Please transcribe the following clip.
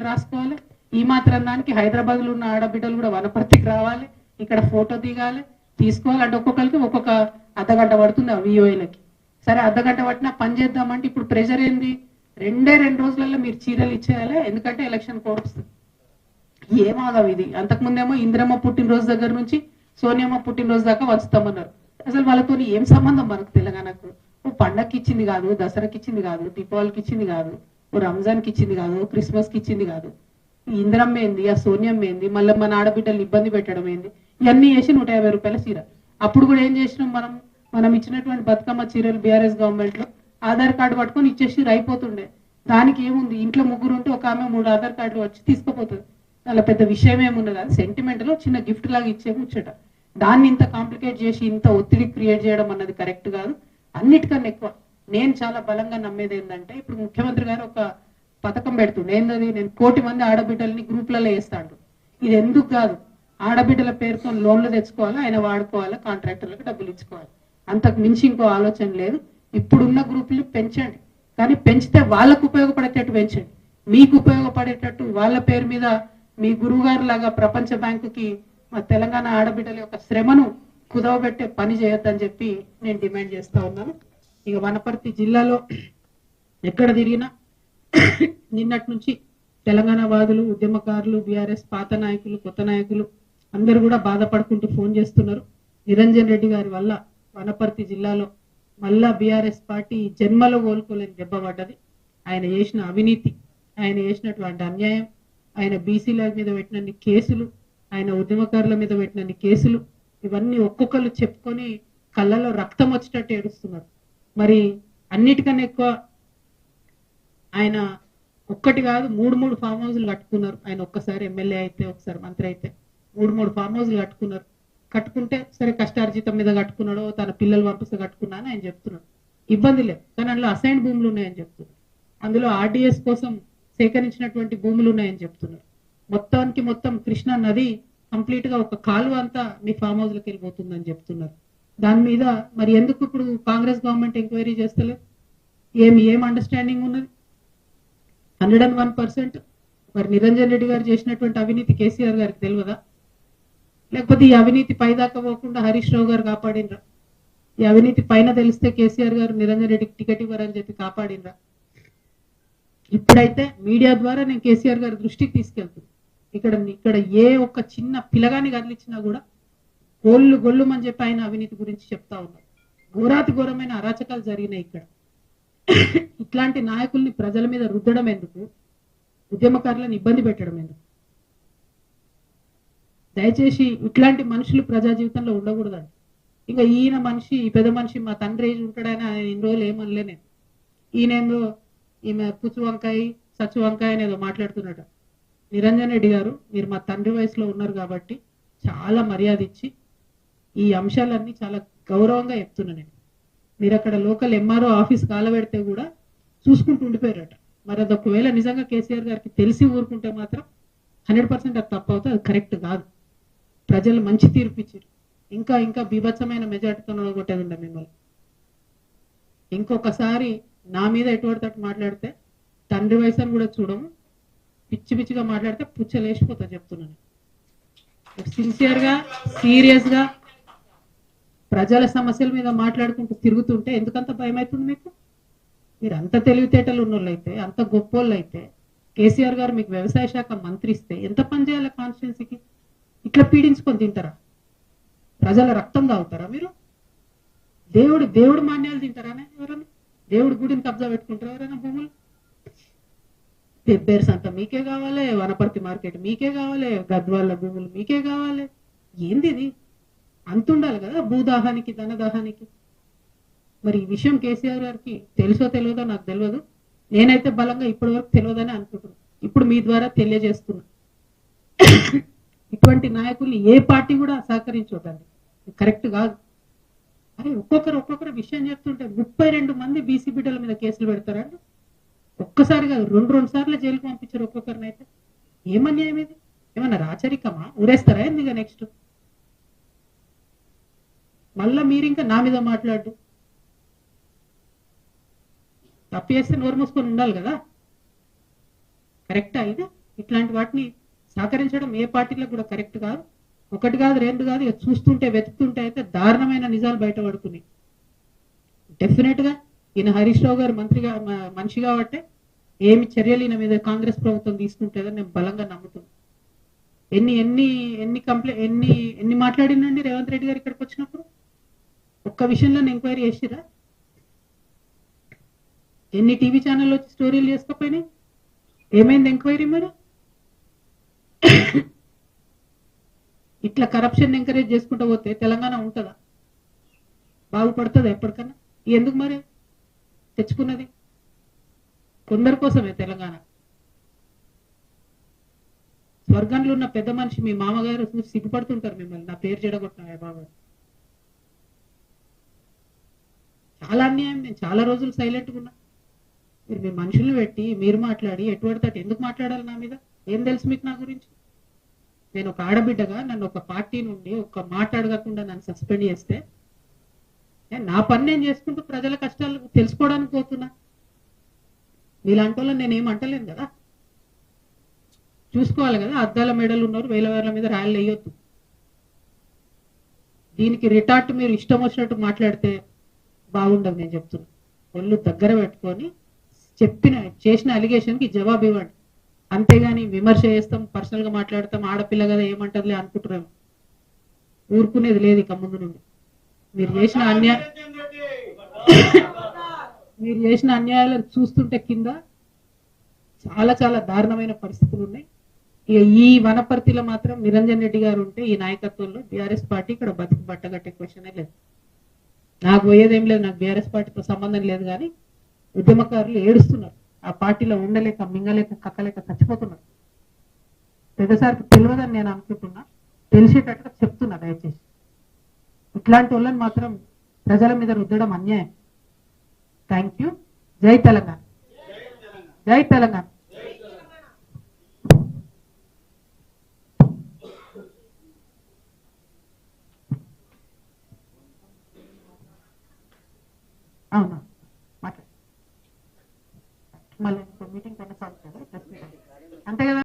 పేర్లు రాసుకోవాలి. ఈ మాత్రం దానికి హైదరాబాద్లో ఉన్న ఆడబిడ్డలు కూడా వనపర్తికి రావాలి, ఇక్కడ ఫోటో దిగాలి, తీసుకోవాలి. అంటే ఒక్కొక్కరికి ఒక్కొక్క అర్ధగంట పడుతుంది ఆ విఓఏలకి. సరే అర్ధగంట పట్టినా పని చేద్దామంటే ఇప్పుడు ప్రెషర్ ఏంది, 2 రోజులలో మీరు చీరలు ఇచ్చేయాలి, ఎందుకంటే ఎలక్షన్ కోడ్ వస్తుంది. ఏమాగం ఇది. అంతకుముందేమో ఇందిరమ్మ పుట్టినరోజు దగ్గర నుంచి సోనియమ్మ పుట్టినరోజు దాకా వచ్చుతామన్నారు. అసలు వాళ్ళతో ఏం సంబంధం మనకు తెలంగాణకు? ఓ పండగకి ఇచ్చింది కాదు, దసరాకి ఇచ్చింది కాదు, దీపావళికి ఇచ్చింది కాదు, ఓ రంజాన్కి ఇచ్చింది కాదు, క్రిస్మస్కి ఇచ్చింది కాదు. ఇందిరమ్మ ఏంది, ఆ సోనియమ్మ ఏంది, మళ్ళీ మన ఆడబిడ్డలు ఇబ్బంది పెట్టడం ఏంది, ఇవన్నీ చేసి 150 రూపాయల చీర. అప్పుడు కూడా ఏం చేసినాం మనం ఇచ్చినటువంటి బతుకమ్మ చీరలు బీఆర్ఎస్ గవర్నమెంట్ లో ఆధార్ కార్డు పట్టుకొని ఇచ్చేసి అయిపోతుండే. దానికి ఏముంది, ఇంట్లో ముగ్గురు ఉంటే ఒక ఆమె 3 ఆధార్ కార్డులు వచ్చి తీసుకుపోతుంది. అలా పెద్ద విషయం ఏమున్నది, అది సెంటిమెంట్ లో చిన్న గిఫ్ట్ లాగా ఇచ్చే ముచ్చట. దాన్ని ఇంత కాంప్లికేట్ చేసి ఇంత ఒత్తిడి క్రియేట్ చేయడం అన్నది కరెక్ట్ కాదు. అన్నిటికన్నా ఎక్కువ నేను చాలా బలంగా నమ్మేది ఏంటంటే, ఇప్పుడు ముఖ్యమంత్రి గారు ఒక పథకం పెడుతుండే, ఏంటది, నేను 1 కోటి మంది ఆడబిడ్డల్ని గ్రూప్లలో వేస్తాడు. ఇది ఎందుకు కాదు, ఆడబిడ్డల పేరుతో లోన్లు తెచ్చుకోవాలి, ఆయన వాడుకోవాలి, కాంట్రాక్టర్లకు డబ్బులు ఇచ్చుకోవాలి. అంతకు మించి ఇంకో ఆలోచన లేదు. ఇప్పుడున్న గ్రూపులు పెంచండి, కానీ పెంచితే వాళ్ళకు ఉపయోగపడేటట్టు పెంచండి. మీకు ఉపయోగపడేటట్టు వాళ్ళ పేరు మీద మీ గురువు గారు లాగా ప్రపంచ బ్యాంకుకి మా తెలంగాణ ఆడబిడ్డల యొక్క శ్రమను కుదవబెట్టే పని చేయొద్దని చెప్పి నేను డిమాండ్ చేస్తా ఉన్నాను. ఇక వనపర్తి జిల్లాలో ఎక్కడ తిరిగినా నిన్నటి నుంచి తెలంగాణ వాదులు, ఉద్యమకారులు, బీఆర్ఎస్ పాత నాయకులు, కొత్త నాయకులు అందరూ కూడా బాధపడుకుంటూ ఫోన్ చేస్తున్నారు. నిరంజన్ రెడ్డి గారి వల్ల వనపర్తి జిల్లాలో మళ్ళా బీఆర్ఎస్ పార్టీ జన్మలో కోలుకోలేని దెబ్బ పడ్డది. ఆయన చేసిన అవినీతి, ఆయన చేసినటువంటి అన్యాయం, ఆయన బీసీల మీద పెట్టినన్ని కేసులు, ఆయన ఉద్యమకారుల మీద పెట్టినన్ని కేసులు, ఇవన్నీ ఒక్కొక్కరు చెప్పుకొని కళ్ళలో రక్తం వచ్చేటట్టు ఏడుస్తున్నారు. మరి అన్నిటికన్నా ఎక్కువ ఆయన ఒక్కటి కాదు 3 ఫామ్ హౌస్లు కట్టుకున్నారు. ఆయన ఒక్కసారి ఎమ్మెల్యే అయితే, ఒకసారి మంత్రి అయితే 3 ఫామ్ హౌస్లు కట్టుకున్నారు. కట్టుకుంటే సరే కష్టార్జితం మీద కట్టుకున్నాడో, తన పిల్లలు పంపిస్తే కట్టుకున్నా అని ఆయన చెప్తున్నాడు. ఇబ్బంది లేదు, కానీ అందులో అసైన్ భూములు ఉన్నాయని చెప్తున్నారు. అందులో ఆర్డీఎస్ కోసం సేకరించినటువంటి భూములు ఉన్నాయని చెప్తున్నారు. మొత్తం కృష్ణా నది కంప్లీట్ గా ఒక కాలువ అంతా మీ ఫామ్ హౌస్ లకు వెళ్ళిపోతుందని చెప్తున్నారు. దాని మీద మరి ఎందుకు ఇప్పుడు కాంగ్రెస్ గవర్నమెంట్ ఎంక్వైరీ చేస్తలేదు? ఏం అండర్స్టాండింగ్ ఉన్నది? 101%. మరి నిరంజన్ రెడ్డి గారు చేసినటువంటి అవినీతి కేసీఆర్ గారికి తెలియదా? లేకపోతే ఈ అవినీతి పైదాకా పోకుండా హరీష్ రావు గారు కాపాడినరా? ఈ అవినీతి పైన తెలిస్తే కేసీఆర్ గారు నిరంజన్ రెడ్డికి టికెట్ ఇవ్వరని చెప్పి కాపాడినరా? ఇప్పుడైతే మీడియా ద్వారా నేను కేసీఆర్ గారి దృష్టికి తీసుకెళ్తున్నాను. ఇక్కడ ఏ ఒక్క చిన్న పిల్లగాని కదిలిచ్చినా కూడా గొల్లు అని చెప్పి ఆయన అవినీతి గురించి చెప్తా ఉన్నారు. ఘోరాతి ఘోరమైన అరాచకాలు జరిగినాయి ఇక్కడ. ఇట్లాంటి నాయకుల్ని ప్రజల మీద రుద్దడం ఎందుకు? ఉద్యమకారులను ఇబ్బంది పెట్టడం ఎందుకు? దయచేసి ఇట్లాంటి మనుషులు ప్రజా జీవితంలో ఉండకూడదండి. ఇంకా ఈయన మనిషి, ఈ పెద్ద మనిషి మా తండ్రి ఏజ్ ఉంటాడని ఆయన ఇన్ని రోజులు ఏమనలే నేను. ఈయనేందో ఈమె పుచ్చు వంకాయ సచ్చు వంకాయ అనేదో మాట్లాడుతున్నట్టు. నిరంజన్ రెడ్డి గారు, మీరు మా తండ్రి వయసులో ఉన్నారు కాబట్టి చాలా మర్యాద ఇచ్చి ఈ అంశాలన్నీ చాలా గౌరవంగా చెప్తున్నా నేను. మీరు అక్కడ లోకల్ ఎంఆర్ఓ ఆఫీస్ కాలబెడితే కూడా చూసుకుంటూ ఉండిపోయారట. మరి అది ఒకవేళ నిజంగా కేసీఆర్ గారికి తెలిసి ఊరుకుంటే మాత్రం 100% అది తప్పు అవుతుంది, అది కరెక్ట్ కాదు. ప్రజలు మంచి తీర్పు ఇచ్చారు. ఇంకా బీభత్సమైన మెజార్టీతో కొట్టేది ఉండే మిమ్మల్ని. ఇంకొకసారి నా మీద ఎటువంటి మాట్లాడితే తండ్రి వయసు కూడా చూడము, పిచ్చిగా మాట్లాడితే పుచ్చలేసిపోతా చెప్తున్నాను. సిన్సియర్గా సీరియస్గా ప్రజల సమస్యల మీద మాట్లాడుకుంటూ తిరుగుతుంటే ఎందుకంత భయం అవుతుంది మీకు? మీరు అంత తెలివితేటలు ఉన్నోళ్ళైతే, అంత గొప్పోళ్ళు అయితే, కేసీఆర్ గారు మీకు వ్యవసాయ శాఖ మంత్రి ఇస్తే ఎంత పని చేయాలి కాన్స్టిట్యున్సీకి? ఇట్లా పీడించుకొని తింటారా? ప్రజల రక్తం తాగుతారా మీరు? దేవుడు మాన్యాలు తింటారానే ఎవరైనా? దేవుడి గుడిని కబ్జా పెట్టుకుంటారా ఎవరైనా? భూములు పెబ్బేర్స్ అంతా మీకే కావాలి, వనపర్తి మార్కెట్ మీకే కావాలి, గద్వాళ్ళ భూములు మీకే కావాలి. ఏంది ఇది? అంతుండాలి కదా భూదాహానికి, ధనదాహానికి. మరి ఈ విషయం కేసీఆర్ గారికి తెలుసో తెలియదో నాకు తెలియదు. నేనైతే బలంగా ఇప్పటి వరకు తెలియదని అనుకుంటున్నాను. ఇప్పుడు మీ ద్వారా తెలియజేస్తున్నా, ఇటువంటి నాయకుల్ని ఏ పార్టీ కూడా సహకరించొద్దండి, కరెక్ట్ కాదు. అరే ఒక్కొక్కరు విషయం చెప్తుంటే 32 మంది బీసీ బిడ్డల మీద కేసులు పెడతారండి. ఒక్కసారి కాదు, 2 సార్లు జైలుకు పంపించారు ఒక్కొక్కరిని. అయితే ఏమన్యాయం ఇది? ఏమన్నా రాచరికమా? ఊరేస్తారా ఎందుకు? నెక్స్ట్ మళ్ళా మీరు ఇంకా నా మీద మాట్లాడు. తప్పు చేస్తే నోరు మూసుకొని ఉండాలి కదా, కరెక్టా ఇది? ఇట్లాంటి వాటిని సహకరించడం ఏ పార్టీలకు కూడా కరెక్ట్ కాదు. ఒకటి కాదు, రెండు కాదు, ఇక చూస్తుంటే వెతుకుతుంటే అయితే దారుణమైన నిజాలు బయటపడుతున్నాయి. డెఫినెట్ గా ఈయన హరీష్ రావు గారు మనిషి కాబట్టి ఏమి చర్యలు ఈయన మీద కాంగ్రెస్ ప్రభుత్వం తీసుకుంటుందని నేను బలంగా నమ్ముతున్నాను. ఎన్ని ఎన్ని ఎన్ని ఎన్ని మాట్లాడిందండి రేవంత్ రెడ్డి గారు ఇక్కడికి వచ్చినప్పుడు? ఒక్క విషయంలో ఎంక్వైరీ చేసిరా? ఎన్ని టీవీ ఛానల్ వచ్చి స్టోరీలు చేసుకోపోయినాయి? ఏమైంది ఎంక్వైరీ? మరి ఇట్లా కరప్షన్ ఎంకరేజ్ చేసుకుంటూ పోతే తెలంగాణ ఉంటుందా? బాగుపడుతుందా ఎప్పటికన్నా? ఎందుకు మరి తెచ్చుకున్నది? కొందరి కోసమే తెలంగాణ. స్వర్గంలో ఉన్న పెద్ద మనిషి మీ మామగారు చూసి సిగ్గుపడుతుంటారు మిమ్మల్ని, నా పేరు చెడగొట్టినా బాబా. చాలా అన్యాయం. నేను చాలా రోజులు సైలెంట్గా ఉన్నా. మీరు మీ మనుషుల్ని పెట్టి మీరు మాట్లాడి ఎటువంటి ఎందుకు మాట్లాడాలి నా మీద? ఏం తెలుసు మీకు నా గురించి? నేను ఒక ఆడబిడ్డగా నన్ను ఒక పార్టీ నుండి ఒక మాట అడగకుండా నన్ను సస్పెండ్ చేస్తే నా పని నేను చేసుకుంటూ ప్రజల కష్టాలు తెలుసుకోవడానికి పోతున్నా. మీలాంటి వాళ్ళని నేనేం అంటలేను కదా. చూసుకోవాలి కదా, అద్దాల మెడలు ఉన్నారు, వేల వేల మీద రాయలు వేయొద్దు. దీనికి రిటార్ట్ మీరు ఇష్టం వచ్చినట్టు మాట్లాడితే బాగుండదు. నేను చెప్తున్నా, ఒళ్ళు దగ్గర పెట్టుకొని చేసిన అలిగేషన్కి జవాబు ఇవ్వండి. అంతేగాని విమర్శ చేస్తాం, పర్సనల్ గా మాట్లాడతాం, ఆడపిల్ల కదా ఏమంటదిలే అనుకుంటున్నాము. ఊరుకునేది లేదు ఇక ముందు నుండి. మీరు చేసిన అన్యాయాలను చూస్తుంటే కింద చాలా చాలా దారుణమైన పరిస్థితులు ఉన్నాయి. ఇక ఈ వనపర్తిలో మాత్రం నిరంజన్ రెడ్డి గారు ఉంటే ఈ నాయకత్వంలో బీఆర్ఎస్ పార్టీ ఇక్కడ బతికి బట్టగట్టే క్వశ్చనే లేదు. నాకు పోయేదేం లేదు, నాకు బీఆర్ఎస్ పార్టీతో సంబంధం లేదు. కానీ ఉద్యమకారులు ఏడుస్తున్నారు, ఆ పార్టీలో ఉండలేక మింగలేక కక్కలేక చచ్చిపోతున్నారు. పెద్దసారికి తెలియదని నేను అనుకుంటున్నా, తెలిసేటట్టుగా చెప్తున్నా. దయచేసి ఇట్లాంటి వాళ్ళని మాత్రం ప్రజల మీద రుద్దడం అన్యాయం. Thank you. జై తెలంగాణ, జై తెలంగాణ. అవునా, మాట్లాడు. మళ్ళీ మీటింగ్ కొనసాగుతుంది అంతే కదా.